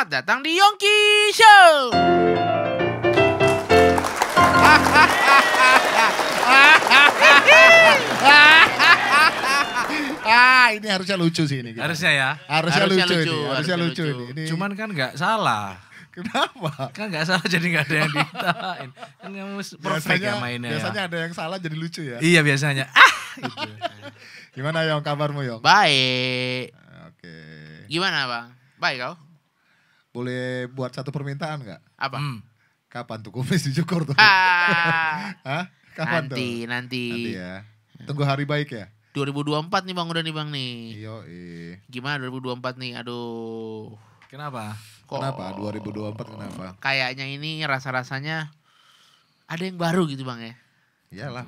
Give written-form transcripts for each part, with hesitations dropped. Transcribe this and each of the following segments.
Selamat datang di Yongki Show. Ini harusnya lucu sih ini. Harusnya ya. Harusnya lucu ini. Cuman kan nggak salah. Kenapa? Kan nggak salah jadi nggak ada yang ditain. Kan kamu perfect ya mainnya. Biasanya Ya. ada yang salah jadi lucu ya. Iya biasanya. Gitu. Gimana Yong kabarmu Yong? Baik. Oke. Gimana bang? Baik kau? Boleh buat satu permintaan nggak? Apa? Kapan tuh kumis dicukur tuh? Ah, Hah? Kapan tuh? nanti. Nanti ya. Tunggu hari baik ya? 2024 nih bang, udah nih bang nih. Iya. Gimana 2024 nih? Aduh. Kenapa? Kok Kenapa? 2024 kenapa? kayaknya ini rasa-rasanya ada yang baru gitu bang ya? Iyalah.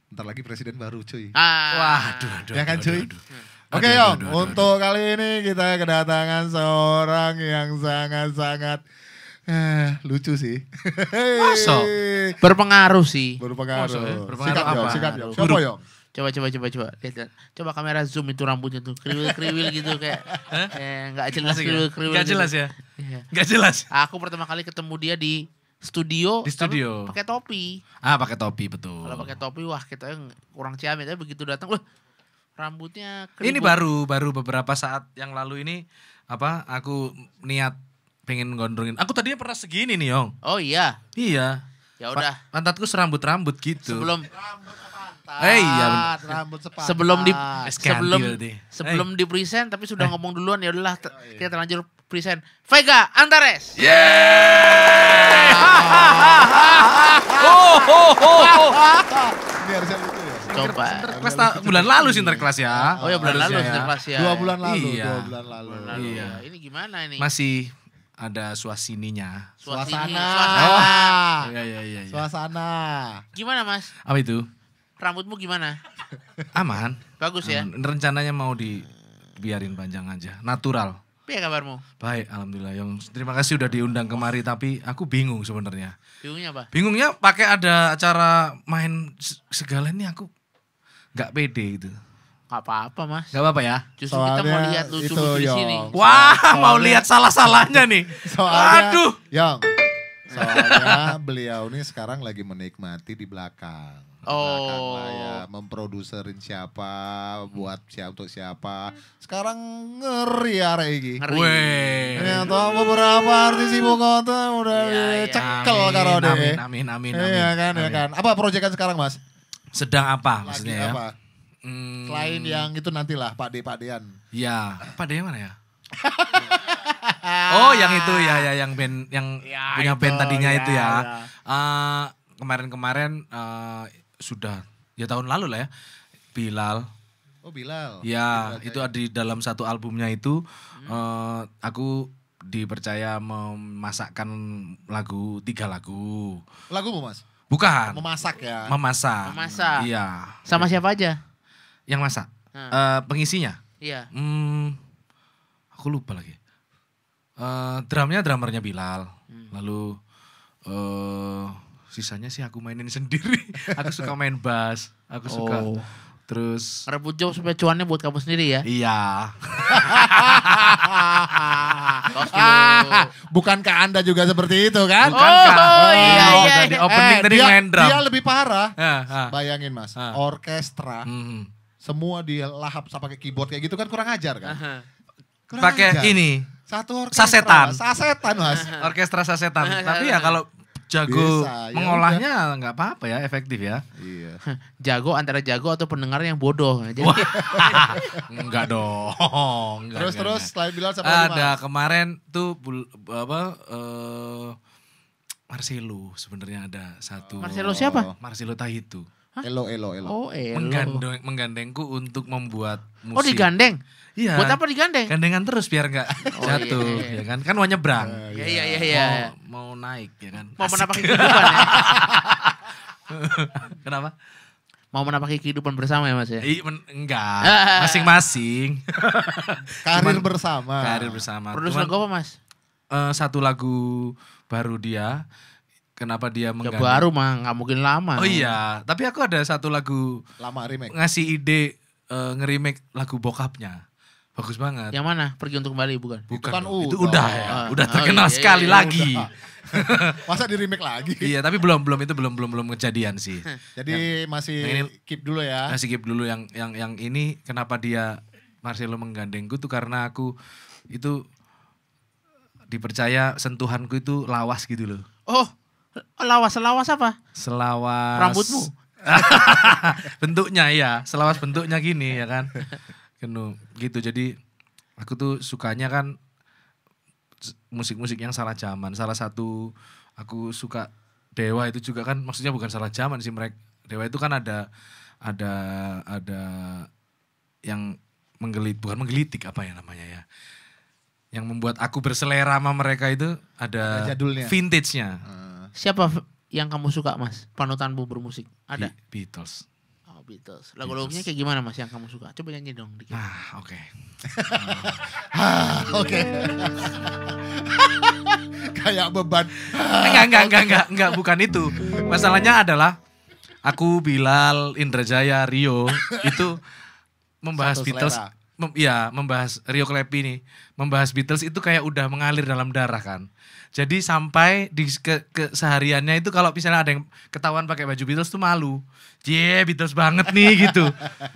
Bentar lagi presiden baru cuy. Waduh. Ya kan, cuy? Oke Aduh, Yong, aduh. untuk kali ini kita kedatangan seorang yang sangat-sangat lucu sih. Masa? Berpengaruh sih. Berpengaruh. Masa ya? Berpengaruh Sikat Yong, apa? sikat Yong. Buruk. Siapa Yong? Coba. Lihat. Coba kamera zoom itu rambutnya tuh. Kriwil gitu kayak nggak jelas Asik ya? kriwil. Nggak gitu. jelas ya? Iya. Nggak jelas. Aku pertama kali ketemu dia di studio. Di studio. Pakai topi. Pakai topi betul. Kalau pakai topi wah kita yang kurang ciamik. Tapi begitu datang, wah rambutnya keribut. Ini baru beberapa saat yang lalu ini aku niat pengen gondrongin. Aku tadinya pernah segini nih, Yong. Oh iya. Iya. Ya udah. Pantatku serambut-rambut gitu. Sebelum iya bener. Rambut sepanjang. sebelum di present tapi sudah ngomong duluan ya udahlah kita terlanjur present. Vega Antares. Ini harusnya lucu ya. Coba. Interkelas bulan lalu sih interkelas ya. Oh ya bulan lalu Harusnya ya. interkelas ya. 2 bulan lalu, Iya. 2 bulan lalu. Iya. Ini gimana ini? Masih ada suasininya. Suasana. Iya. Suasana. Gimana Mas? Apa itu? Rambutmu gimana? Aman. Bagus ya? Rencananya mau dibiarin panjang aja. Natural. Apa ya kabarmu? Baik, alhamdulillah. Yong, terima kasih udah diundang kemari tapi aku bingung sebenarnya. Bingungnya apa? Bingungnya pakai ada acara main segala ini aku nggak pede gitu. Gak apa-apa Mas. Gak apa-apa ya? Justru kita mau Soalnya lihat itu, lucu-lucu di Yong. sini. Wah, mau Soalnya- lihat salah-salahnya nih. Soalnya, Aduh. Yong, soalnya beliau ini sekarang lagi menikmati di belakang. Di belakang Oh. layar, memproduserin siapa, buat siapa untuk siapa. Sekarang ngeri ya Regi. Ngeri. Weh. Ternyata beberapa artis ibu kota udah Iya, iya. cekel karo deh. Amin. Iya kan, ya kan. Apa proyekan sekarang Mas? Sedang apa Lagi maksudnya ya? apa? Selain yang itu nantilah Pak Dean. Ya, apa dia mana ya? Oh, yang itu ya, yang band, yang Ya, punya band itu, tadinya ya, itu ya. ya. Kemarin-kemarin sudah ya tahun lalu lah ya. Bilal. Oh Bilal. Ya, Bilal itu ada di dalam satu albumnya itu aku dipercaya memasakkan 3 lagu. Lagumu Mas? Bukan, Memasak ya. memasak. Memasak. Iya. Sama siapa aja? Yang masak. Pengisinya. Iya. Aku lupa lagi. Drummernya Bilal. Lalu sisanya sih aku mainin sendiri. Aku suka main bass. Aku suka. Oh. Terus Rebut job supaya cuannya buat kamu sendiri ya. iya. Tos dulu. Bukankah Anda juga seperti itu kan? Bukankah? Oh, iya, iya, Tadi iya. opening tadi dia, main drum. dia lebih parah. Ah. Bayangin Mas, Ah. orkestra Mhm. semua dia lahap pakai keyboard kayak gitu kan kurang ajar kan? Aha. Kurang Pakai ajar. ini Satu orkestra. Sasetan. Sasetan Mas. orkestra sasetan. Tapi ya kalau jago Bisa, ya mengolahnya nggak apa-apa ya, efektif ya. Iya. Jago antara jago atau pendengar yang bodoh. Jadi Enggak dong. Terus selain Bilal siapa lagi Ada Mas? kemarin tuh Marcelo sebenarnya ada satu. Marcelo siapa? Marcelo Tahitu. Elo. Oh, Menggandengku untuk membuat musik. Oh digandeng. Iya. Buat apa digandeng? Gandengan terus biar enggak Oh, jatuh, iya. ya kan? Kan mau nyebrang. Iya. Mau naik ya kan. Mau Asik. menapaki kehidupan ya. Kenapa? Mau menapaki kehidupan bersama ya Mas ya. Enggak, masing-masing. Karir bersama. Karir bersama. Produser Cuman, lagu apa Mas? satu lagu baru dia. Kenapa dia Ya menggandeng? baru mah nggak mungkin lama. Oh iya, tapi aku ada satu lagu Lama remake. ngasih ide nge-remake lagu bokapnya. Bagus banget. Yang mana? Pergi untuk kembali bukan? Bukan kan dong, itu udah. udah ya. Ah. Udah Oh, terkenal iya, sekali iya, lagi. Masa di remake lagi? Iya, tapi belum itu belum kejadian sih. Jadi masih yang ini- keep dulu ya. Nah, skip dulu yang ini kenapa dia Marcelo menggandengku tuh karena aku itu dipercaya sentuhanku itu lawas gitu loh. Oh, lawas apa? Selawas Rambutmu? bentuknya ya, selawas bentuknya gini ya kan. Gitu. Jadi aku tuh sukanya kan musik-musik yang salah zaman. Salah satu aku suka Dewa itu juga kan maksudnya bukan salah zaman sih mereka. Dewa itu kan ada yang bukan menggelitik apa ya namanya ya. Yang membuat aku berselera sama mereka itu ada Ada jadulnya. vintage-nya. Siapa yang kamu suka mas? Panutanmu bermusik? Ada? Beatles. Oh Beatles. Lagu-lagunya kayak gimana mas yang kamu suka? Coba nyanyi dong dikit. Ah, oke. Oke. Kayak beban. Enggak, bukan itu. Masalahnya adalah aku Bilal, Indrajaya, Rio itu membahas Satu Beatles. selera. Membahas Rio Klepi nih. Membahas Beatles itu kayak udah mengalir dalam darah kan. Jadi sampai di sehariannya itu kalau misalnya ada yang ketahuan pakai baju Beatles tuh malu. Beatles banget nih gitu.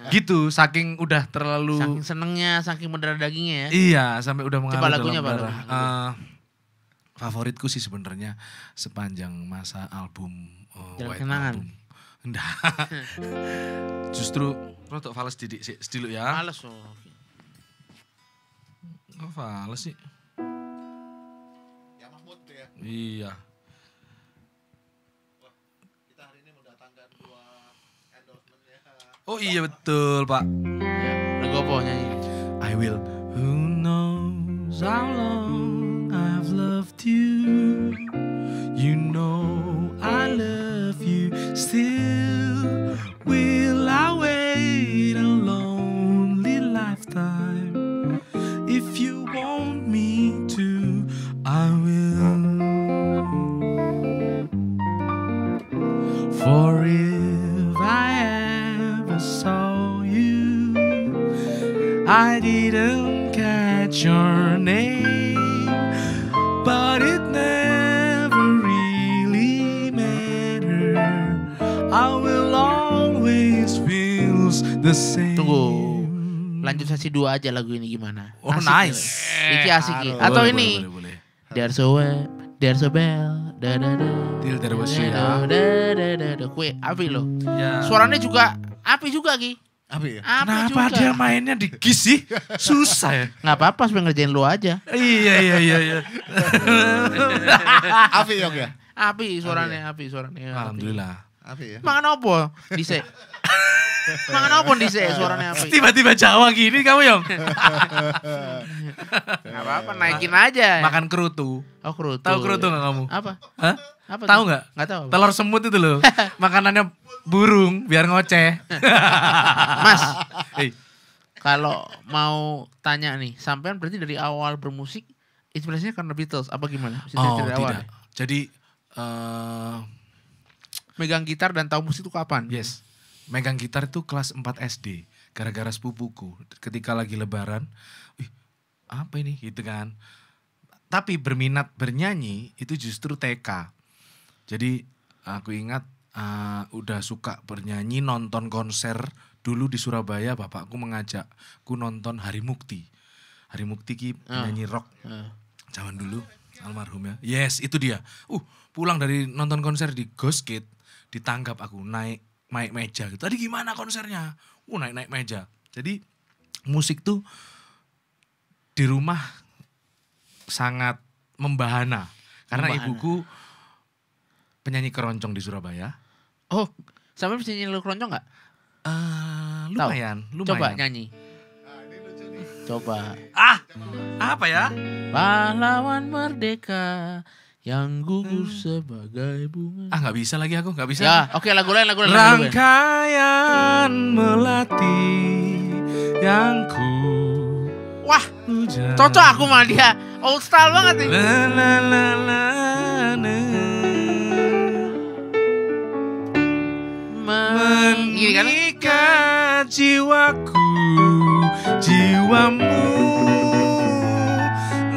Gitu, saking udah terlalu Saking senengnya, saking mendarah dagingnya ya. iya, sampai udah mengalir Coba lagunya dalam apa, darah. lagunya? Favoritku sih sebenarnya sepanjang masa album Jalan White Kenangan. Album. Enggak. Justru rotok fales sedikit ya. Males loh. Kok fales sih? Ya Mahmud tuh ya. Iya. Kita hari ini mendatangkan 2 endorsement-nya. Oh iya betul, Pak. Ya, lagu apa nyanyi? I will. Who knows how long I've loved you? You know I love you still. Will I wait a lonely lifetime? If you want me to, I will. For if I ever saw you, I didn't catch your name, but it never really mattered. I will always feel the same. Tunggu. Lanjut sesi 2 aja lagu ini gimana? Oh, Asik nice. ya? Iki asik ya. Boleh, Atau Boleh, ini boleh. There's a web, there's a bell, da da da. Till there was you. Da da da da da. Kue api loh. Ya. Suaranya juga api juga Ki. Apa ya? Api Kenapa juga. dia mainnya di gis sih? Susah ya. Nggak apa-apa, supaya ngerjain lu aja. Iya. Afi Yok ya? Api suaranya, api suaranya. Alhamdulillah. Afi ya? Mangan opo? Dhisik. Mangan opo dhisik suaranya api? Tiba-tiba Jawa gini kamu Yong. Nggak apa-apa, naikin aja. Makan kerutu. Oh kerutu. Tahu kerutu nggak kamu? Apa? Hah? Apa Tahu tuh? nggak? Nggak tahu. Telur semut itu loh. Makanannya burung biar ngoceh. Mas, Eh, kalau mau tanya nih, sampean berarti dari awal bermusik inspirasinya karena Beatles apa gimana? Bisa oh dari awal tidak. ya? Jadi Megang gitar dan tahu musik itu kapan? yes, megang gitar itu kelas 4 SD. Gara-gara sepupuku ketika lagi lebaran. Apa ini gitu kan. Tapi berminat bernyanyi itu justru TK. Jadi aku ingat udah suka bernyanyi, nonton konser dulu di Surabaya. Bapakku mengajakku nonton Hari Mukti. Hari Mukti ki penyanyi rock zaman dulu, almarhum ya. Yes, itu dia. Pulang dari nonton konser di Ghost Kid, ditangkap aku naik meja gitu. Tadi gimana konsernya? Naik meja. Jadi musik tuh di rumah sangat membahana. Karena Membahana. ibuku penyanyi keroncong di Surabaya. Oh, sampean bisa nyanyi lagu keroncong nggak? Lumayan. Coba nyanyi. Coba. Apa ya? Pahlawan merdeka yang gugur sebagai bunga. Nggak bisa lagi aku, nggak bisa. Ya, oke lagu lain. Rangkaian melati yang ku Wah, hujan. cocok aku sama dia. Old style banget nih. La, la, la, la, la. Gini kan? Mengikat jiwaku jiwamu.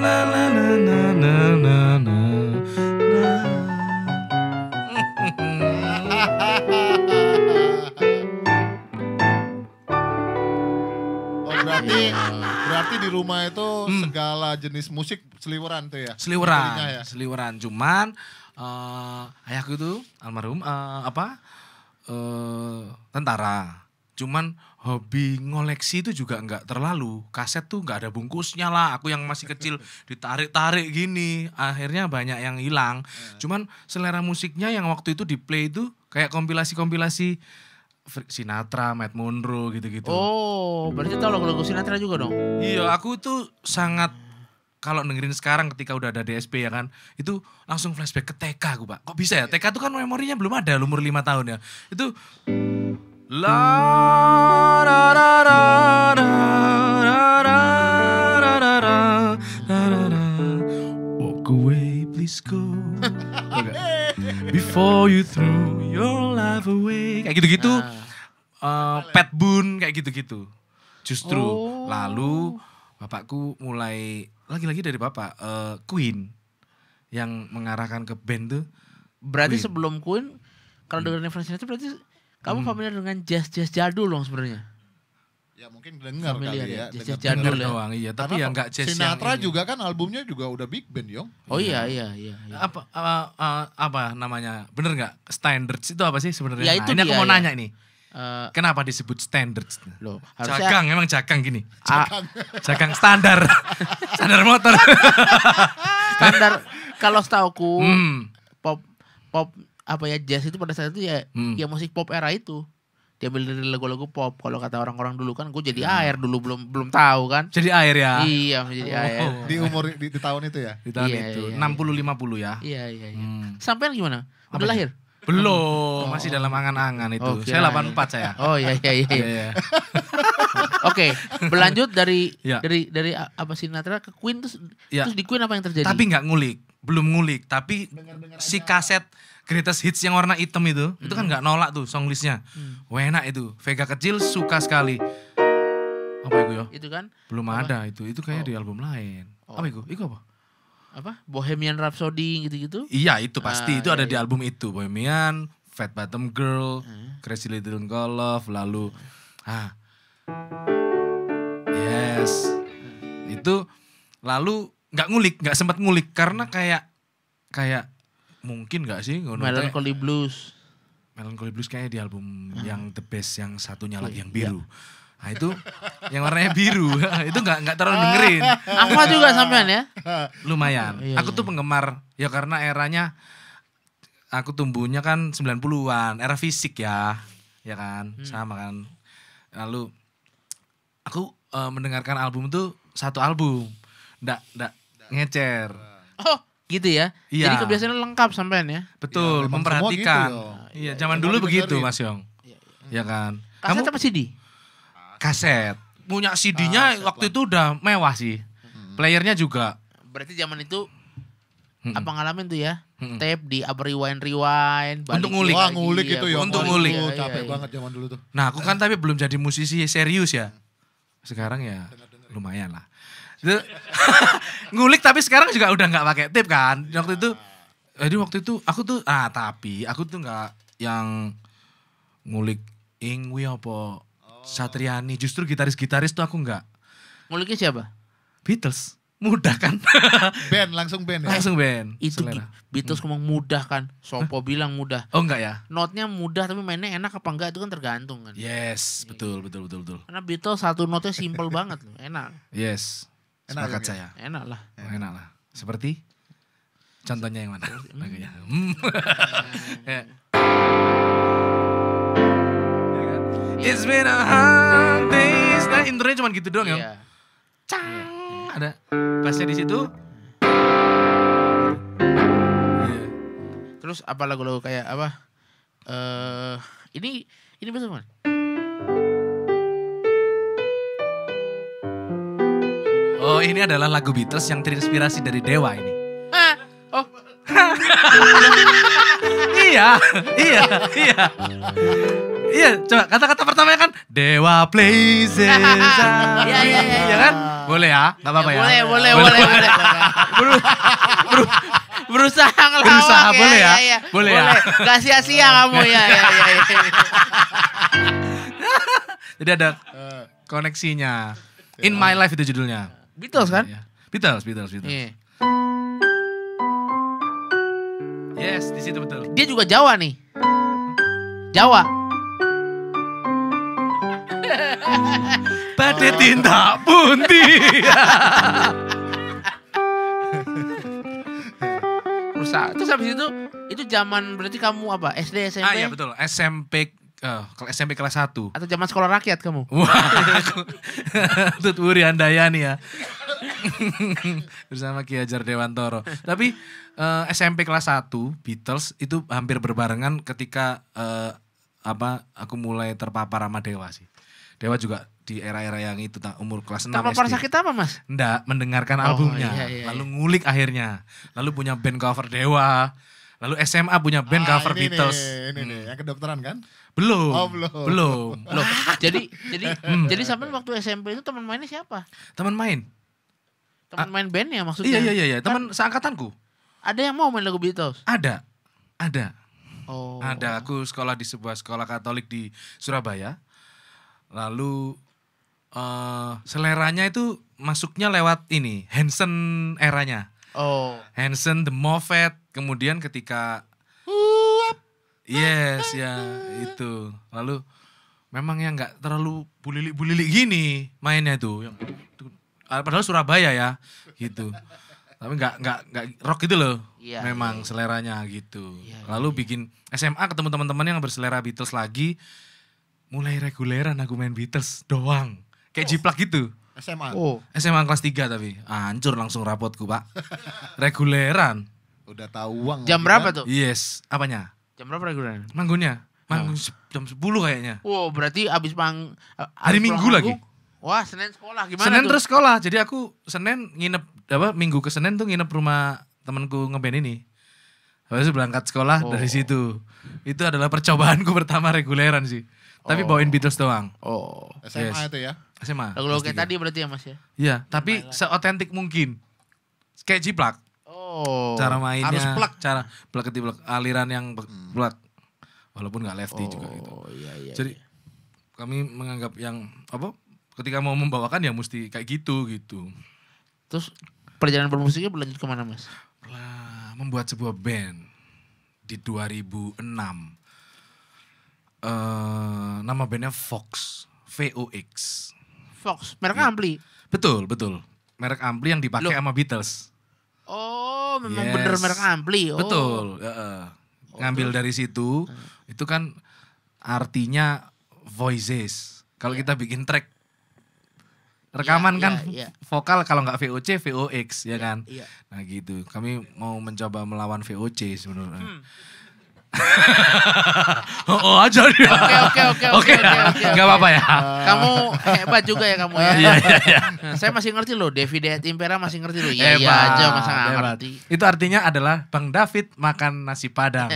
La la la la la la la. Oh, berarti di rumah itu segala jenis musik seliweran tuh ya? Telinga ya? Seliweran. Cuman ayahku itu almarhum tentara. Cuman hobi ngoleksi itu juga nggak terlalu. Kaset tuh nggak ada bungkusnya lah. Aku yang masih kecil ditarik-tarik gini. Akhirnya banyak yang hilang. Cuman selera musiknya yang waktu itu di play itu kayak kompilasi-kompilasi Sinatra, Matt Monroe gitu-gitu. Oh, berarti tahu lagu-lagu Sinatra juga dong? Iya, aku tuh sangat kalau dengerin sekarang ketika udah ada DSP ya kan, itu langsung flashback ke TK aku, Pak. Kok bisa ya? TK tuh kan memorinya belum ada, umur 5 tahun ya. Itu la ra ra ra ra ra ra ra ra ra ra. Walk away, please go. Before you throw your life away. Kayak gitu-gitu. Pat Boone kayak gitu-gitu. Justru lalu bapakku mulai lagi-lagi dari bapak Queen yang mengarahkan ke band tuh. Berarti Queen. sebelum Queen, kalau dengerin Frank Sinatra berarti kamu familiar dengan jazz jadul dong sebenarnya. Ya mungkin dengar Familiar kali ya, ya. jazz dengar jadul ya. doang iya, tapi yang enggak jazz Sinatra yang ini. juga kan albumnya juga udah big band, Yong. Oh iya. Apa namanya? Bener nggak? Standards itu apa sih sebenarnya? Ya, itu ini aku dia, mau ya. nanya ini. Kenapa disebut standards? Loh, harusnya Jagang, emang jagang gini. Jagang standar. Standar motor. standar kalau setauku Hmm. pop apa ya jazz itu pada saat itu ya Hmm. ya musik pop era itu. Diambil dari lagu-lagu pop. Kalau kata orang-orang dulu kan gue jadi air dulu belum tahu kan. Jadi air ya. Iya menjadi air. Di umur di tahun itu ya. Di tahun Iya, itu. iya, 60-50 ya. Iya. Hmm. Sampean gimana? Udah Apa lahir? Belum, masih dalam angan-angan itu. Oh, Saya kirain. 84 saya. Oh iya. Iya. Oke, berlanjut dari Ya. dari apa Sinatra ke Queen Ya. terus di Queen apa yang terjadi? Tapi nggak ngulik, belum ngulik. Tapi si kaset Greatest Hits yang warna hitam itu kan nggak nolak tuh song listnya. Wah enak itu. Vega kecil suka sekali. Apa itu ya? itu kan Belum Apa? ada itu. Itu kayaknya di album lain. Oh. Apa itu? Itu apa? apa Bohemian Rhapsody gitu-gitu. Iya itu pasti. Itu iya, ada di iya. album itu. Bohemian, Fat Bottom Girl, Crazy Little Girl Love, lalu yes. Itu lalu nggak sempat ngulik karena kayak mungkin nggak sih Melancholy Blues. Melancholy Blues kayaknya di album yang The Best yang satunya lagi yang biru. Nah itu yang warnanya biru itu nggak terlalu dengerin. Apa juga sampean ya? Lumayan. Iya, Aku tuh penggemar ya karena eranya aku tumbuhnya kan 90-an, era fisik ya kan, sama kan. Lalu aku mendengarkan album tuh satu album, ndak ngecer. Oh, gitu ya. Iya. Jadi kebiasaannya lengkap sampean ya. Betul, Ya, memang memperhatikan. semua gitu, Iya, zaman Semua dulu begitu didengerin. Mas Yong. Ya kan. Kaset Kamu apa CD? kaset. Punya CD-nya Kaset waktu lah. itu udah mewah sih. Playernya juga. Berarti zaman itu Mm-mm. apa ngalamin tuh ya? Mm-mm. Tape di rewind, Untuk ngulik. Wah ngulik itu ya. Untuk Wah, ngulik. itu Iya, capek iya. banget zaman dulu tuh. Nah aku kan tapi belum jadi musisi serius ya. Sekarang ya lumayan lah. Itu, ngulik tapi sekarang juga udah gak pakai tape kan. Jadi waktu itu aku tuh, tapi aku tuh gak yang ngulik Ingwi apa Satriani. Justru gitaris-gitaris tuh aku gak. Nguliknya siapa? Beatles. Mudah kan. Band langsung band ya. Langsung band. Itu Selera. Beatles ngomong mudah kan. Sopo bilang mudah. Oh enggak ya? Notnya mudah tapi mainnya enak apa enggak itu kan tergantung kan. Yes, betul. Karena Beatles satu notnya simple banget loh. Enak. Yes. Enak Sepakat ya, saya. Enak lah. Enak lah. Seperti contohnya yang mana? Lagunya. Ya. It's been a hard days. Nah, intronya cuma gitu doang ya. Iya. Cang. Ada bassnya di situ. Iya. Terus apa lagu-lagu kayak apa? Ini betul kan? Oh, ini adalah lagu Beatles yang terinspirasi dari Dewa ini. Oh, Iya. Iya, coba kata-kata pertamanya kan Dewa PlayStation. Iya kan? Boleh ya? Enggak apa-apa ya? Boleh. Berusaha ngelawak. Berusaha, boleh ya? Iya. Boleh ya? Gak sia-sia kamu ya. Jadi ada koneksinya. In My Life itu judulnya. Beatles kan? Iya. Beatles. Iya. Yes, di situ betul. Dia juga Jawa nih. Jawa. Pada tinta putih. Rusak. Terus habis itu zaman berarti kamu apa? SD, SMP? Ah iya betul, SMP kelas 1. Atau zaman sekolah rakyat kamu? Wah, Tut Wuri Handayani ya. Bersama Ki Hajar Dewantoro. Tapi SMP kelas 1 Beatles itu hampir berbarengan ketika aku mulai terpapar sama Dewa sih. Dewa juga di era-era yang itu umur kelas 6 Terpapar SD. sakit apa Mas? Enggak, mendengarkan Oh, albumnya. iya. Lalu ngulik akhirnya. Lalu punya band cover Dewa. Lalu SMA punya band cover ini Beatles. Nih, ini yang kedokteran kan? Belum. Oh, belum. Belum. Loh, jadi sampai waktu SMP itu teman mainnya siapa? Teman main. Teman main bandnya maksudnya? Iya. Teman seangkatanku. Ada yang mau main lagu Beatles? Ada. Oh. Ada, aku sekolah di sebuah sekolah Katolik di Surabaya. Lalu seleranya itu masuknya lewat ini, Hanson eranya. Oh. Hanson, The Moffat, kemudian ketika yes ya itu. Lalu memang yang nggak terlalu bulilik gini mainnya itu. Padahal Surabaya ya gitu. Tapi nggak rock gitu loh. Iya, memang iya. seleranya gitu. Iya, Lalu bikin SMA ketemu teman-teman yang berselera Beatles lagi. Mulai reguleran aku main Beatles doang. Kayak jiplak gitu. SMA. Oh. SMA kelas 3 tapi. Hancur langsung rapotku pak. Reguleran. Udah tahu uang. Jam lagi berapa kan? tuh? Yes. Apanya? Jam berapa reguler? Manggunnya. Manggung jam 10 kayaknya. Wow, berarti abis Hari Minggu lagi. Wah, Senin sekolah gimana Senin tuh? terus sekolah. Jadi aku Senin nginep, Minggu ke Senin tuh nginep rumah temanku ngeband ini. Habis itu berangkat sekolah dari situ. Itu adalah percobaanku pertama reguleran sih. Tapi bawain Beatles doang. Oh. SMA Yes. itu ya. SMA. Lagu-lagu kelas kayak 3. tadi berarti ya Mas ya? Iya, tapi seotentik mungkin. Kayak jiplak. Oh. Cara mainnya. Harus plak. Cara plak aliran yang plak. Walaupun gak lefty juga gitu. Oh iya. Jadi kami menganggap yang ketika mau membawakan ya mesti kayak gitu. Terus perjalanan bermusiknya berlanjut kemana Mas? Membuat sebuah band di 2006. Nama bandnya Vox. VOX. Fox, merek Iya. ampli. Betul. Merek ampli yang dipakai Loh. sama Beatles. Oh, memang Yes. bener merek ampli. Oh. Betul. Ngambil dari situ, itu kan artinya voices. Kalau kita bikin track rekaman Iya, kan iya. vokal, kalau nggak VOC, VOX ya kan. Iya. Nah gitu. Kami mau mencoba melawan VOC sebenarnya. Oh aja dia. Oke. Gak apa-apa ya. Kamu hebat juga ya kamu ya. Iya. Nah, saya masih ngerti loh, Devi Deat Impera masih ngerti loh. Iya Hebat, aja masa nggak hebat. ngerti. Itu artinya adalah Bang David makan nasi padang.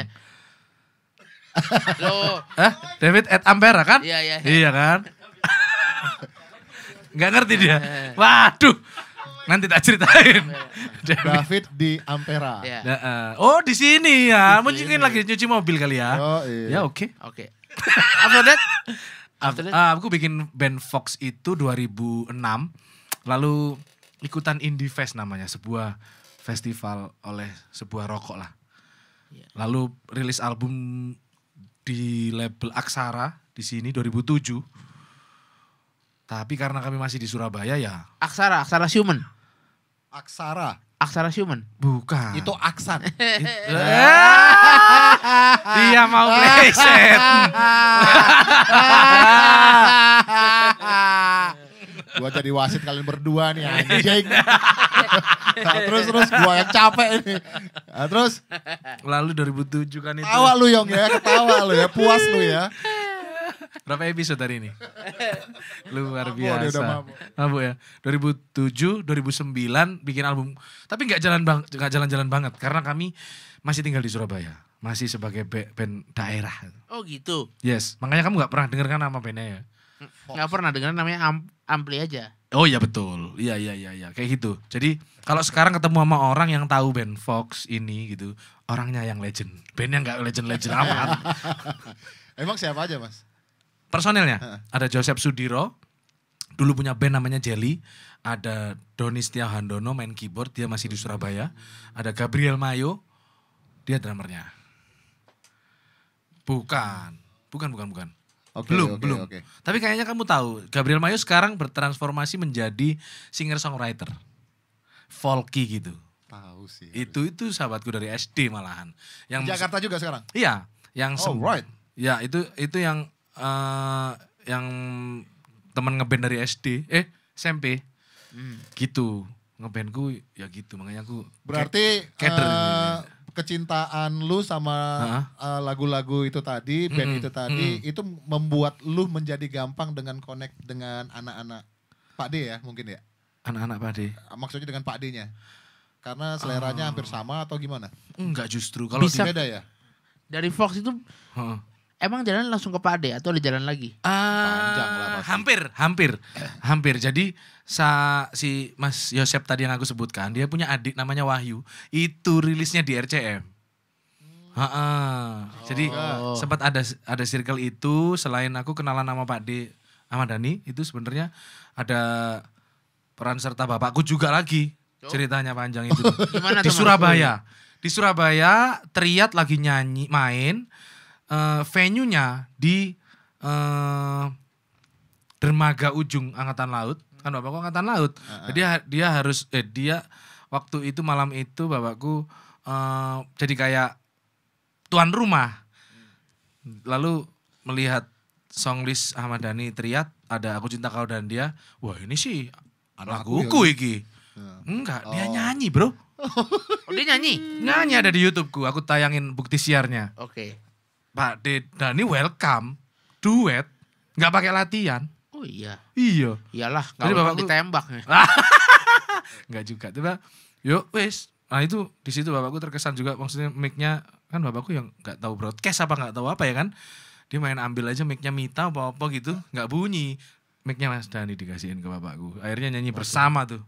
Loh, David at Ampera kan? Iya. Iya kan? Gak ngerti dia. Waduh. Nanti tak ceritain. David di Ampera. ya. Oh di sini ya. Mungkin lagi nyuci mobil kali ya. Oh, iya. Ya oke. Oke. After that? Aku bikin band Vox itu 2006. Lalu ikutan Indie Fest namanya. Sebuah festival oleh sebuah rokok lah. Iya. Lalu rilis album di label Aksara di sini 2007. Tapi karena kami masih di Surabaya ya. Aksara Human. Aksara. Aksara Human. Bukan. Itu aksan. Dia mau pleset. Gua jadi wasit kalian berdua nih anjing. Nah, terus gua yang capek ini. Nah, terus Lalu 2007 kan itu. ketawa lu Yong ya, ketawa lu ya, puas lu ya. Berapa episode hari ini? Luar Mabuk, dia udah biasa. mabuk. Mabuk ya. 2007, 2009 bikin album. Tapi nggak jalan-jalan banget karena kami masih tinggal di Surabaya. Masih sebagai band daerah. Oh gitu. Yes, makanya kamu nggak pernah dengarkan nama bandnya ya? Nggak pernah dengar namanya Ampli aja. Oh iya betul, iya kayak gitu. Jadi kalau sekarang ketemu sama orang yang tahu band Fox ini gitu, orangnya yang legend, bandnya nggak legend amat. Emang siapa aja mas? Personilnya ada Joseph Sudiro, dulu punya band namanya Jelly, ada Doni Setiahandono main keyboard, dia masih di Surabaya, ada Gabriel Mayo, dia drummernya. Bukan. Oke, Belum. oke. Tapi kayaknya kamu tahu, Gabriel Mayo sekarang bertransformasi menjadi singer-songwriter. Folky gitu. Tahu sih. Itu sahabatku dari SD malahan. Di Jakarta juga sekarang? Iya, yang Right. Ya, itu yang teman ngeband dari SD, SMP. Gitu. Ngebandku ya gitu, makanya aku Berarti Keder. kecintaan lu sama lagu-lagu itu tadi, band itu tadi, itu membuat lu menjadi gampang dengan connect dengan anak-anak Pak D ya mungkin ya? anak-anak Pade. Maksudnya dengan Pak D-nya. Karena seleranya hampir sama atau gimana? Enggak justru kalau Bisa. Beda ya? Dari Fox itu Heeh. emang jalan langsung ke Pade atau ada jalan lagi? Panjang lah pasti. Hampir. Jadi si Mas Yosep tadi yang aku sebutkan, dia punya adik namanya Wahyu. Itu rilisnya di RCM. Jadi sempat ada circle itu. Selain aku kenalan nama Pak D Ahmad Dhani, itu sebenarnya ada peran serta bapakku juga lagi. Ceritanya panjang itu. Gimana Di teman? Surabaya. Di Surabaya, Triat lagi nyanyi main. Venue-nya di Dermaga Ujung Angkatan Laut, kan bapakku Angkatan Laut. Jadi dia waktu itu malam itu bapakku jadi kayak tuan rumah. Lalu melihat songlist Ahmad Dhani Triat, ada Aku Cinta Kau dan Dia. Wah, ini sih laguku iki. Enggak, dia nyanyi, Bro. Oh dia nyanyi? Nyanyi ada di YouTubeku, aku tayangin bukti siarnya. Oke. Pak Dhani welcome, duet, nggak pakai latihan. Oh iya. Iya. Iyalah, Jadi kalau bapakku- ditembak. Nggak juga. Tiba, yuk wes. Nah itu di situ bapakku terkesan juga, maksudnya mic-nya kan bapakku yang nggak tahu broadcast apa nggak tahu apa ya kan. Dia main ambil aja mic-nya Mita apa gitu, nggak bunyi. Mic-nya Mas Dhani dikasihin ke bapakku. Akhirnya nyanyi bersama tuh.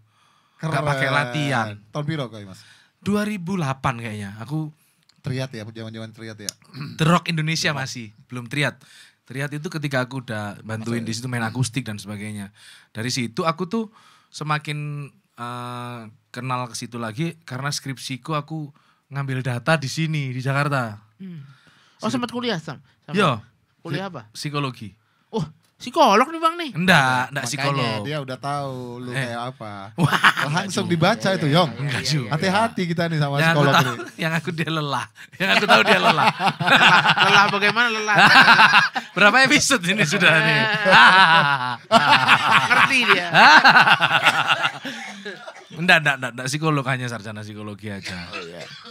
Nggak pakai latihan. Tahun piro kau mas? 2008 kayaknya. Aku Triat ya, zaman-zaman Triat ya. The Rock Indonesia masih, belum Triat. Triat itu ketika aku udah bantuin di situ main akustik dan sebagainya. Dari situ aku tuh semakin kenal ke situ lagi karena skripsiku aku ngambil data di sini di Jakarta. Oh sempat kuliah Sam? Yo, Kuliah apa? psikologi. Oh psikolog nih Bang nih. Enggak Makanya psikolog. dia udah tahu lu kayak apa. Langsung dibaca itu Yong. Enggak juga. Hati-hati kita nih sama Yang aku psikolog tahu, ini. yang aku dia lelah. Yang aku tahu dia lelah. Lelah bagaimana lelah? Berapa episode ini sudah nih? Ngerti dia. Enggak, psikolog hanya sarjana psikologi aja.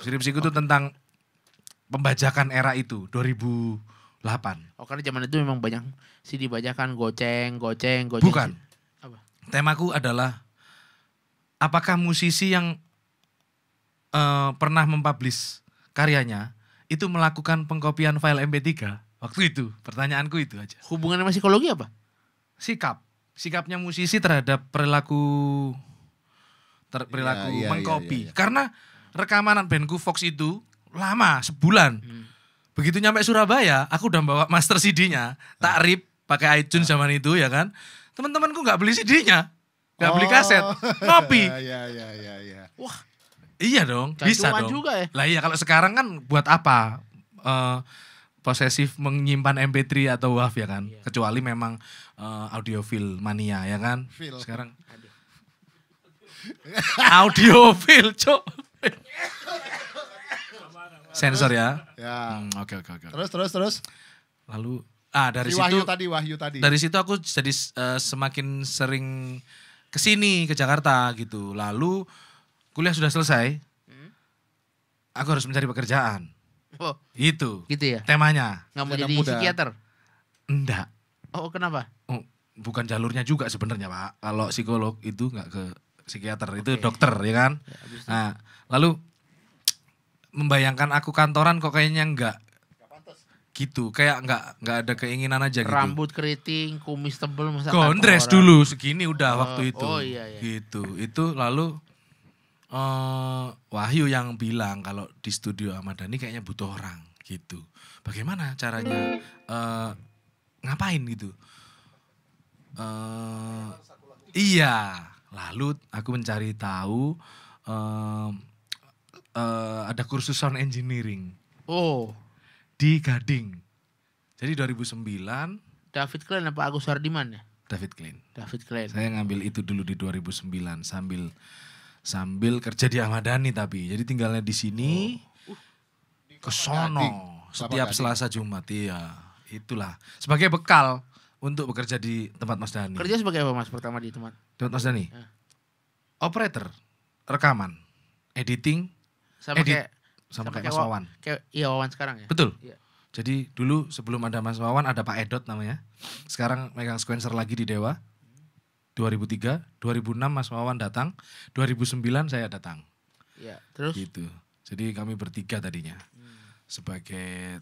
Skripsiku tuh tentang pembajakan era itu, 2008. Oh karena zaman itu memang banyak CD bajakan goceng. Bukan. Apa? Temaku adalah, apakah musisi yang pernah mempublish karyanya, itu melakukan pengkopian file MP3? Waktu itu, pertanyaanku itu aja. Hubungannya sama psikologi apa? Sikapnya musisi terhadap perilaku Iya, mengkopi. iya. Karena rekaman bandku Fox itu lama, sebulan. Begitu nyampe Surabaya, aku udah bawa master CD-nya, tak rip pakai iTunes zaman itu ya kan. Teman-temanku nggak beli CD-nya, nggak beli kaset, ngopi. Iya. Wah Iya dong, bisa Cantuan dong. juga ya. Lah iya kalau sekarang kan buat apa? Posesif menyimpan MP3 atau WAV ya kan. Kecuali memang audiofil mania ya kan. Feel. Sekarang audiofil, Cok. Sensor ya. Ya. Oke. Terus. Lalu dari Si situ Wahyu tadi. dari situ aku jadi semakin sering kesini ke Jakarta gitu. Lalu kuliah sudah selesai. Aku harus mencari pekerjaan. Oh Itu gitu ya. temanya. Nggak mau Anak jadi muda. psikiater? Enggak. Oh, kenapa? Oh, bukan jalurnya juga sebenarnya Pak. Kalau psikolog itu nggak ke psikiater, itu Oke. dokter ya kan. Ya, habis itu. Nah, lalu membayangkan aku kantoran kok kayaknya nggak gitu, kayak nggak ada keinginan aja gitu. Rambut keriting, kumis tebel, masa Gondres kantoran. dulu segini udah Oh, waktu itu. oh iya, iya. Gitu. Itu lalu Wahyu yang bilang kalau di studio Ahmad Dhani kayaknya butuh orang gitu. Bagaimana caranya ngapain gitu? Iya, lalu aku mencari tahu ada kursus sound engineering Oh, di Gading. Jadi 2009 David Klein apa Agus Hardiman ya? David Klein. David Klein. Saya ngambil itu dulu di 2009 sambil kerja di Ahmad Dhani tapi. Jadi tinggalnya di sini ke sono Gading. setiap Gading. Selasa Jumat ya. Itulah sebagai bekal untuk bekerja di tempat Mas Dhani. Kerja sebagai apa Mas pertama di tempat? Tempat Mas Dhani. Ya. Operator, rekaman, editing, Sama Edit. kayak sama kayak kayak Mas Wawan. Kayak iya Wawan sekarang ya? Betul. Iya. Jadi dulu sebelum ada Mas Wawan ada Pak Edot namanya. Sekarang megang sequencer lagi di Dewa. 2003, 2006 Mas Wawan datang, 2009 saya datang. Iya. Terus Gitu. Jadi kami bertiga tadinya. Sebagai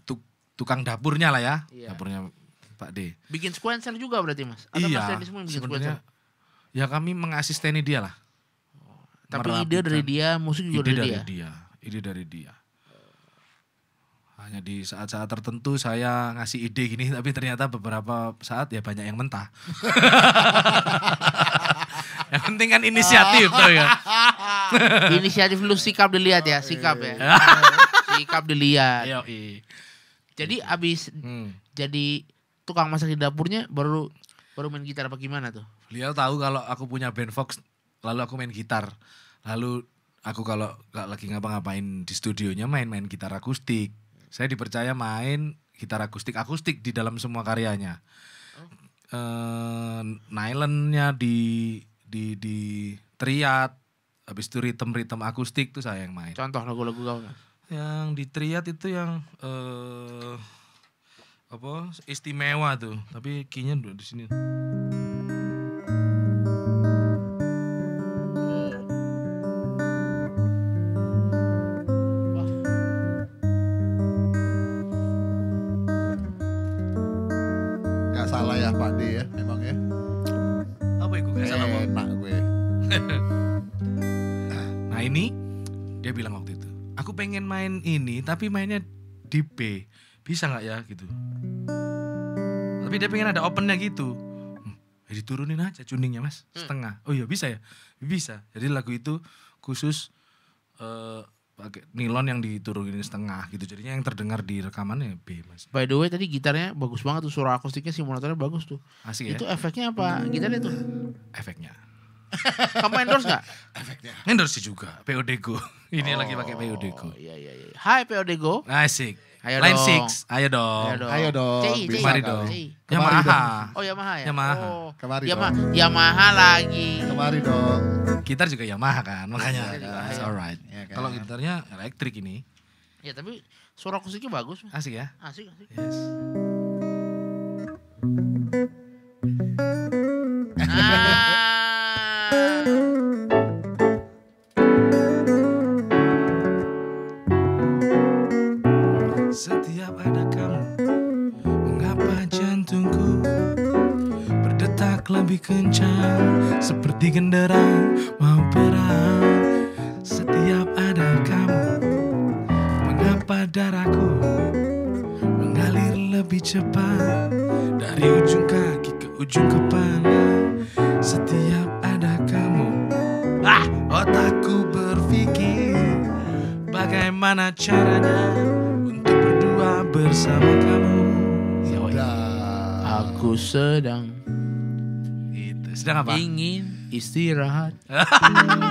tukang dapurnya lah ya. Iya. Dapurnya Pak D. bikin sequencer juga berarti Mas? Atau Mas Randy semua yang bikin sebenarnya sequencer? ya kami mengasisteni dia lah. Tapi ide dari merapikan. dia, musik juga Ide dari dari dia. dia. Ide dari dia. Hanya di saat-saat tertentu saya ngasih ide gini, tapi ternyata beberapa saat ya banyak yang mentah. Yang penting kan inisiatif tuh ya. Inisiatif lu sikap dilihat ya, sikap ya. Sikap dilihat. Ayo, Jadi abis jadi tukang masak di dapurnya baru main gitar apa gimana tuh? Beliau tahu kalau aku punya band Fox, lalu aku main gitar. Lalu aku kalau nggak lagi ngapa-ngapain di studionya main-main gitar akustik. Saya dipercaya main gitar akustik di dalam semua karyanya. Nylonnya di triad, habis itu ritme akustik tuh saya yang main. Contoh lagu-lagu gaul. Yang di triad itu yang apa istimewa tuh, tapi keynya di sini. Gak salah ya Pak D ya, emang ya. Apa itu gak salah, Bang? Enak gue. Nah ini dia bilang waktu itu, aku pengen main ini tapi mainnya di B, bisa nggak ya gitu. Tapi dia pengen ada opennya gitu. Ya diturunin aja tuningnya Mas, setengah. Oh iya bisa ya, bisa. Jadi lagu itu khusus pakai nilon yang diturunin setengah gitu. Jadinya yang terdengar di rekamannya B Mas. By the way tadi gitarnya bagus banget tuh, suara akustiknya simulatornya bagus tuh. Asik ya Itu efeknya apa? Gitarnya tuh. efeknya. Kamu endorse gak? Efeknya. Endorse juga POD Go. Ini lagi pakai POD Go. Iya. Hai POD Go. Asik. Ayo Line dong. 6, ayo dong. Ayo dong, CI, bisa Mari kali. dong. CI. Kemari Yamaha. Oh Yamaha ya? Yamaha. Oh. Kemari Yamaha lagi. Kemari dong. Gitar juga Yamaha kan, makanya. Iya, It's iya. alright. Iya kan? Kalau gitarnya elektrik ini, Ya tapi suara akustiknya bagus. asik ya. Asik. Yes. Nah. Setiap ada kamu, mengapa jantungku berdetak lebih kencang seperti genderang mau perang. Setiap ada kamu, mengapa darahku mengalir lebih cepat dari ujung kaki ke ujung kepala. Setiap ada kamu, otakku berpikir bagaimana caranya untuk berdua bersama kamu. Aku sedang Itu sedang apa? ingin istirahat.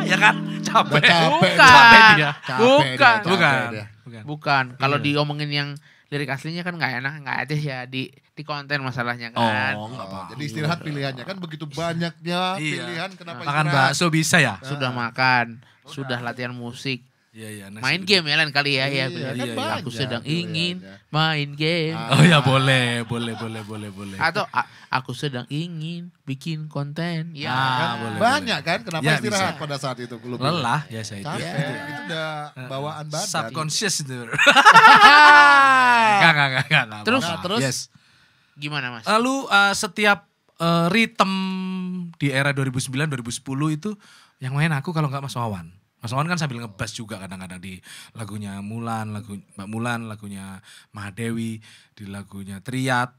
Ya kan? Capek. Udah capek. Bukan. dia. Capek Bukan. dia, capek Bukan. dia. Bukan. Bukan. Kalau Iya. diomongin yang lirik aslinya kan nggak enak, nggak ada ya di konten masalahnya kan. Oh, enggak Oh, apa. jadi istirahat pilihannya kan begitu banyaknya Iya. pilihan kenapa Makan istirahat? bakso bisa ya? Sudah makan, sudah latihan musik, Iya, iya. Main game ya lain kali ya. Iya, Bener. kan iya. banyak Aku sedang ingin pilihannya. main game. Ah. Oh ya boleh. Atau aku sedang ingin bikin konten. Ya. Ah, boleh. Banyak kan? Kenapa Ya, istirahat bisa. pada saat itu? Lu bilang? Lelah ya saya itu. Capek. Itu udah bawaan badan. Subconscious itu. Ah. Enggak. Terus? apa-apa. Terus? Yes. Gimana Mas? Lalu setiap ritme di era 2009-2010 itu yang main aku kalau nggak Mas Wawan. Mas Wawan kan sambil ngebas juga kadang-kadang di lagunya Mulan, lagu Mbak Mulan, lagunya Mahadewi, di lagunya Triat.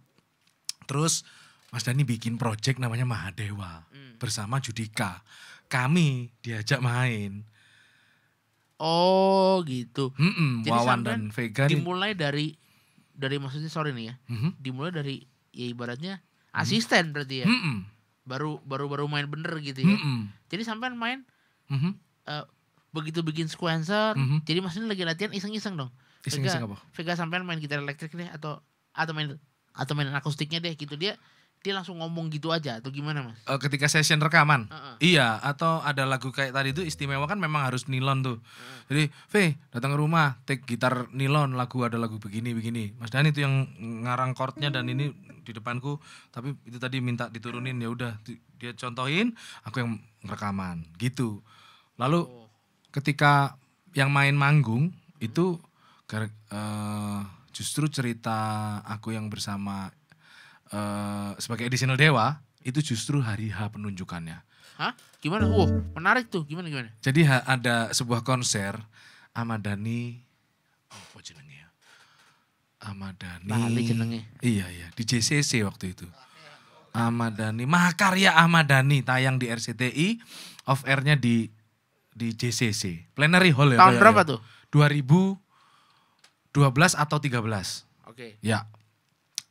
Terus Mas Dani bikin project namanya Mahadewa bersama Judika. Kami diajak main. Oh gitu. Jadi Wawan sampean dan Vega nih. dimulai dari maksudnya sorry nih ya. Mhm. Dimulai dari ya ibaratnya asisten berarti ya. Mm-mm. Baru main bener gitu ya. Mm-mm. Jadi sampean main Mhm. begitu bikin sequencer. Mhm. Jadi maksudnya lagi latihan iseng-iseng dong. Iseng-iseng apa? Vega sampean main gitar elektrik deh atau main akustiknya deh gitu dia langsung ngomong gitu aja atau gimana Mas? Ketika session rekaman. Heeh. Iya, atau ada lagu kayak tadi itu istimewa kan memang harus nilon tuh. Jadi, V datang ke rumah, take gitar nilon, ada lagu begini. Mas Dani itu yang ngarang chordnya dan ini di depanku, tapi itu tadi minta diturunin, ya udah dia contohin, aku yang rekaman gitu. Lalu ketika yang main manggung itu justru cerita aku yang bersama sebagai additional Dewa itu justru hari H penunjukannya. Hah? Gimana? Menarik tuh. Gimana? Jadi ada sebuah konser Ahmad Dhani, apa jenenge ya? Ahmad Dhani. Bali jenenge. Iya, di JCC waktu itu. Ahmad Dhani, Mahakarya Ahmad Dhani tayang di RCTI, off airnya di JCC. Plenary Hall ya. Tahun berapa tuh? 2012 atau 13. Oke. Ya.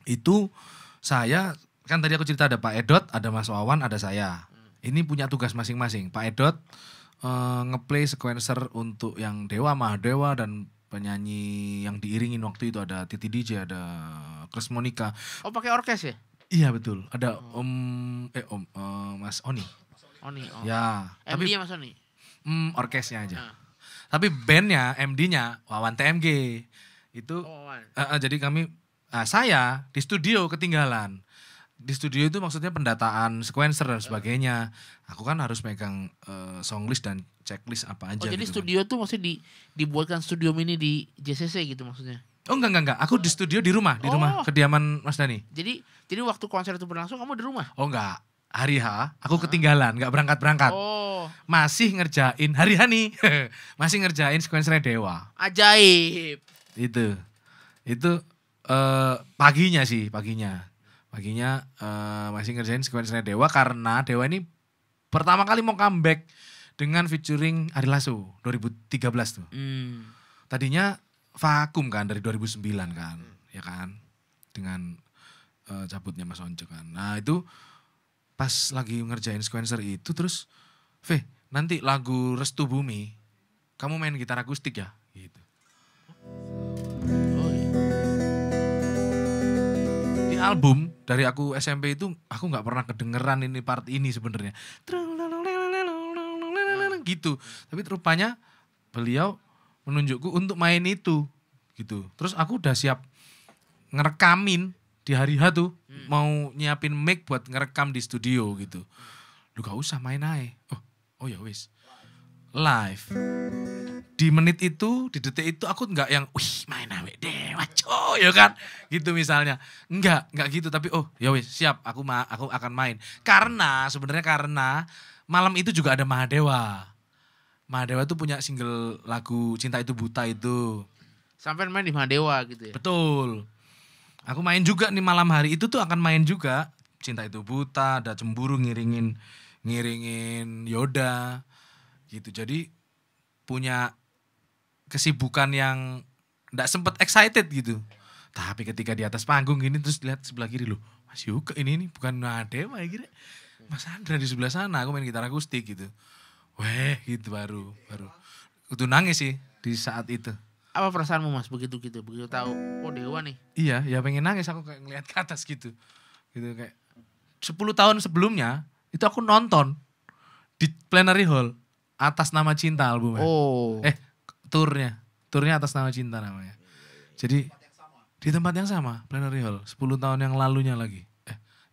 Itu saya, kan tadi aku cerita ada Pak Edot, ada Mas Wawan, ada saya. Ini punya tugas masing-masing. Pak Edot ngeplay sequencer untuk yang Dewa, Mahadewa, dan penyanyi yang diiringin waktu itu ada Titi DJ, ada Chris Monica. Oh pakai orkes ya? Iya betul, ada Mas Oni. Oni. Oh. Ya, tapi MD-nya Mas Oni? orkesnya aja. Nah. Tapi bandnya, MD-nya Wawan TMG. Itu Oh, Wawan. jadi kami, saya di studio ketinggalan. Di studio itu maksudnya pendataan sequencer dan sebagainya. Aku kan harus megang songlist dan checklist apa aja. Oh jadi gitu studio tuh maksudnya dibuatkan studio mini di JCC gitu maksudnya? Oh enggak. Aku di studio di rumah Oh. kediaman Mas Dani. Jadi waktu konser itu berlangsung kamu di rumah? Oh enggak. Hari H aku ketinggalan, enggak berangkat-berangkat. Oh, Masih ngerjain hari H nih. Masih ngerjain sequencer Dewa. ajaib. Itu paginya. Paginya masih ngerjain sequencer Dewa karena Dewa ini pertama kali mau comeback dengan featuring Ari Lasso 2013 tuh. Tadinya vakum kan dari 2009 kan, ya kan, dengan cabutnya Mas Onco kan. Nah itu pas lagi ngerjain sequencer itu terus, nanti lagu Restu Bumi, kamu main gitar akustik ya, gitu. Oh, iya. Di album dari aku SMP itu aku nggak pernah kedengeran ini part ini sebenarnya, gitu. Tapi rupanya beliau menunjukku untuk main itu gitu. Terus aku udah siap ngerekamin di hari H tuh, mau nyiapin mic buat ngerekam di studio gitu. Lu gak usah main aja. Oh ya wis. Live. Di menit itu, di detik itu aku nggak yang main awe Dewa coy ya kan. Gitu misalnya. Enggak gitu tapi ya wis siap aku akan main. Karena malam itu juga ada Mahadewa. Mahadewa tuh punya single lagu Cinta Itu Buta itu. Sampai main di Mahadewa gitu ya? Betul. Aku main juga nih malam hari itu tuh akan main juga. Cinta Itu Buta, ada Cemburu ngiringin Yoda. Gitu. Jadi punya kesibukan yang gak sempet excited gitu. Tapi ketika di atas panggung gini terus lihat sebelah kiri loh. Mas Yuka ini bukan Mahadewa ya kira. Mas Andra di sebelah sana aku main gitar akustik gitu. Gitu baru itu nangis sih di saat itu. Apa perasaanmu Mas begitu tahu Dewa nih? Iya, ya pengen nangis aku kayak ngeliat ke atas gitu kayak 10 tahun sebelumnya itu aku nonton di Plenary Hall Atas Nama Cinta albumnya. Oh. turnya atas nama cinta namanya. Jadi di tempat yang sama, Plenary Hall, 10 tahun yang lalunya lagi.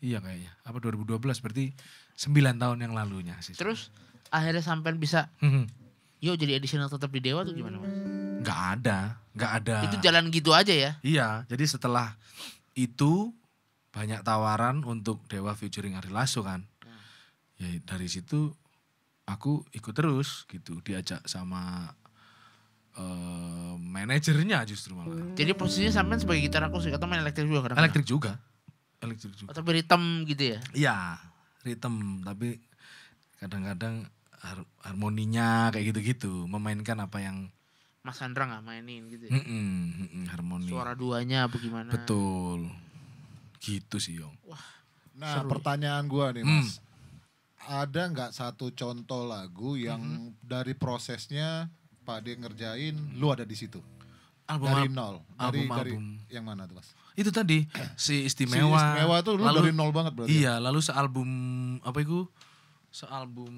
Iya kayaknya, apa 2012 berarti 9 tahun yang lalunya sih. Terus akhirnya sampean bisa, yuk jadi additional tetap di Dewa tuh gimana Mas? Gak ada. Itu jalan gitu aja ya? Iya, jadi setelah itu banyak tawaran untuk Dewa featuring Ari Lasso kan. Ya dari situ aku ikut terus gitu, diajak sama manajernya justru malah. Jadi posisinya sampean sebagai gitar akustik atau main elektrik juga kadang-kadang? Elektrik juga. Atau rhythm gitu ya? Iya, rhythm tapi kadang-kadang harmoninya kayak gitu-gitu, memainkan apa yang Mas Sandra gak mainin gitu ya? harmoni. Suara duanya apa gimana? Betul. Gitu sih, Yong. Nah, pertanyaan gua nih, Mas. Ada nggak satu contoh lagu yang dari prosesnya Pak D ngerjain, lu ada di situ? Dari nol. Dari yang mana tuh, Mas? Itu tadi si Istimewa. Si Istimewa tuh lu dari nol banget berarti. Iya, lalu sealbum apa itu? Sealbum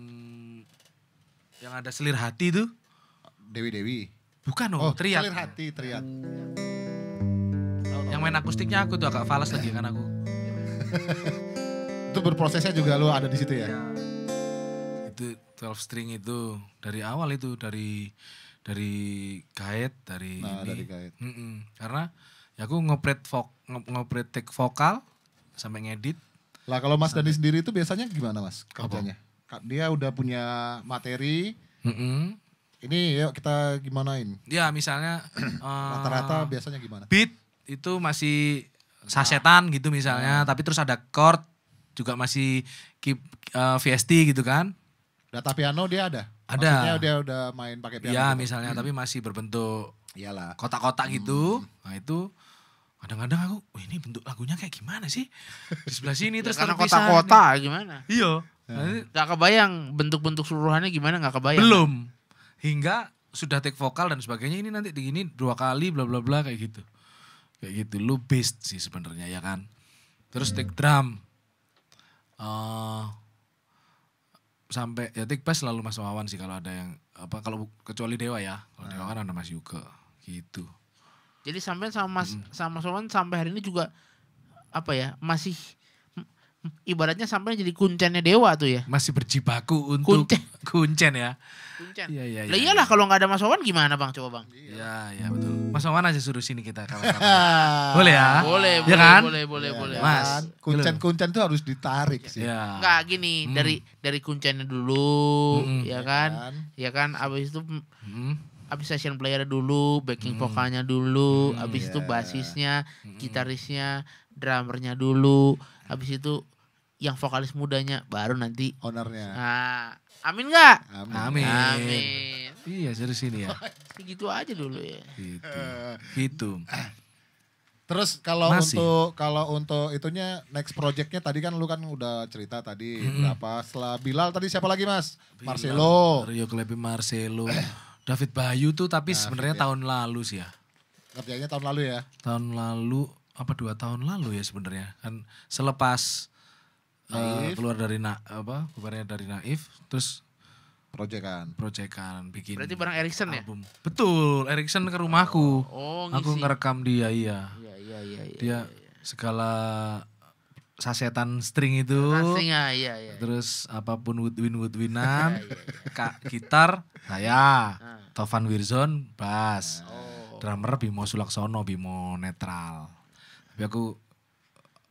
yang ada Selir Hati itu. Dewi. Bukan Triat. Triat. Selir Hati, Triat. Yang main akustiknya aku tuh agak falas lagi kan aku. Itu berprosesnya juga lu ada di situ ya? Itu 12 string itu dari awal itu dari kait dari ini. Dari kait. Karena ya aku ngopret take vokal sampai ngedit. Lah kalau Mas Dani sendiri itu biasanya gimana Mas kerjanya? Dia udah punya materi. Ini yuk kita gimanain? Ya misalnya rata-rata biasanya gimana? Beat itu masih sasetan gitu misalnya, tapi terus ada chord juga masih VST gitu kan. Data piano dia ada? Ada. Maksudnya dia udah main pakai piano? Iya misalnya, tapi masih berbentuk iyalah kotak-kotak gitu. Nah itu kadang-kadang aku, ini bentuk lagunya kayak gimana sih? Di sebelah sini terus karena terpisah. kotak-kotak gimana? Iya. Gak kebayang bentuk-bentuk seluruhannya gimana, gak kebayang. Belum. Hingga sudah take vokal dan sebagainya, ini nanti begini 2 kali bla bla bla kayak gitu. Kayak gitu, lu based sih sebenarnya ya kan. Terus take drum. Sampai ya take bass selalu Mas Wawan sih kalau ada yang apa, kalau kecuali Dewa ya. Kalau Dewa kan ada Mas Yuke gitu. Jadi sampai sama Mas Wawan sampai hari ini juga apa ya, masih ibaratnya sampai jadi kuncennya Dewa tuh ya. Masih berjibaku untuk kuncen ya. Kuncen. Iya. Lah iyalah kalau nggak ada Mas Wawan gimana Bang, coba Bang? Iya betul. Mas Wawan aja suruh sini kita kawan-kawan. Boleh ya? Boleh, ya kan? boleh. Mas, kuncen tuh harus ditarik sih. Ya. Enggak gini, dari kuncennya dulu, ya kan? Ya kan, abis itu abis session player dulu, backing vokalnya dulu, abis itu bassisnya, gitarisnya, drummernya dulu, abis itu yang vokalis mudanya, baru nanti ownernya. Nah, amin nggak? Amin. Iya, dari sini ya. Gitu aja dulu ya. Gitu. Terus kalau untuk itunya next projectnya tadi kan lu kan udah cerita tadi berapa, setelah Bilal tadi siapa lagi Mas? Marcelo. Rio Klepi, Marcelo. David Bayu tuh tapi sebenarnya tahun lalu sih ya. Kerjanya tahun lalu ya? Tahun lalu, apa 2 tahun lalu ya sebenarnya. Kan selepas keluar dari bubarnya dari Naif, terus proyekan bikin. Berarti bareng Erikson ya? Album. Betul, Erikson ke rumahku. Ngisi. Aku ngerekam dia, iya. Iya. Dia segala sasetan string itu. Iya. Terus apapun woodwinan, kak gitar saya, Tovan Wirzon bass, drummer Bimo Sulaksono, Bimo netral. Tapi aku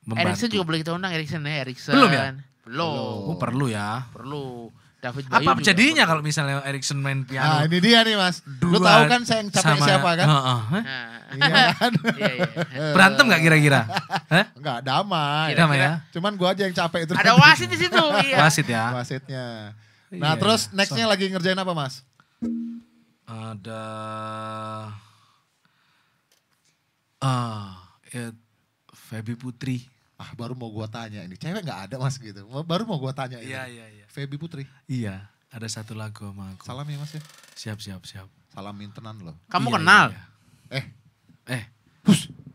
membantu. Erikson juga boleh kita undang Erikson ya, Erikson. Belum ya? Belum. Perlu ya. Perlu. David Bayu apa jadinya kalau misalnya Erikson main piano? Nah ini dia nih Mas. Lu tahu kan saya yang capek siapa kan? Iya kan? Berantem gak kira-kira? Enggak, damai. Damai ya? Cuman gua aja yang capek itu. Ada wasit di situ. Iya. Wasit ya? Wasitnya. Nah terus nextnya lagi ngerjain apa Mas? Ada... Feby Putri. Baru mau gua tanya ini. Cewek gak ada Mas gitu. Baru mau gua tanya ini. Iya. Feby Putri. Iya, ada satu lagu sama aku. Salam ya Mas ya. Siap. Salam mintenan loh. Kamu kenal? Iya.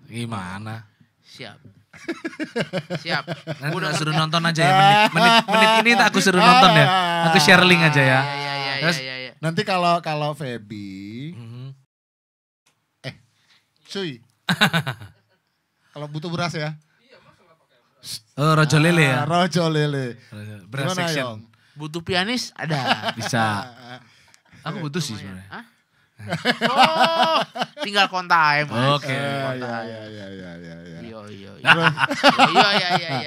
Gimana? Siap. Nanti udah suruh nonton aja ya. Menit ini aku suruh nonton ya. Aku share link aja ya. Iya. Nanti kalau Feby cuy. Kalau butuh beras ya. Oh, Rojo Lele ya. Rojo Lele. Beras Gimana, section. Yong? Butuh pianis ada. Bisa. Aku butuh sih sebenarnya. Hah? Oh, tinggal kontak aja, Mas. Oke. Ya. Iya.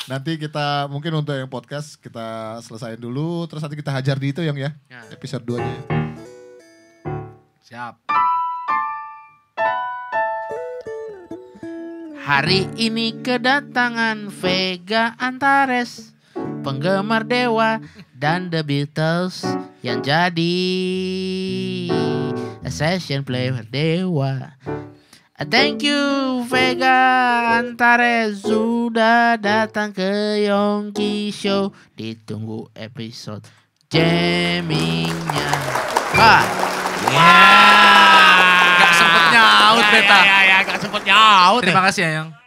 Nanti kita mungkin untuk yang podcast kita selesain dulu, terus nanti kita hajar di itu yang ya. Episode 2-nya. Siap. Hari ini kedatangan Vega Antares, penggemar Dewa dan The Beatles yang jadi session player Dewa. Thank you Vega Antares sudah datang ke Yongki Show. Ditunggu episode jammingnya. Bye. Gak sempet nyaut beta. Gak sempet nyaut. Terima kasih ya Yang.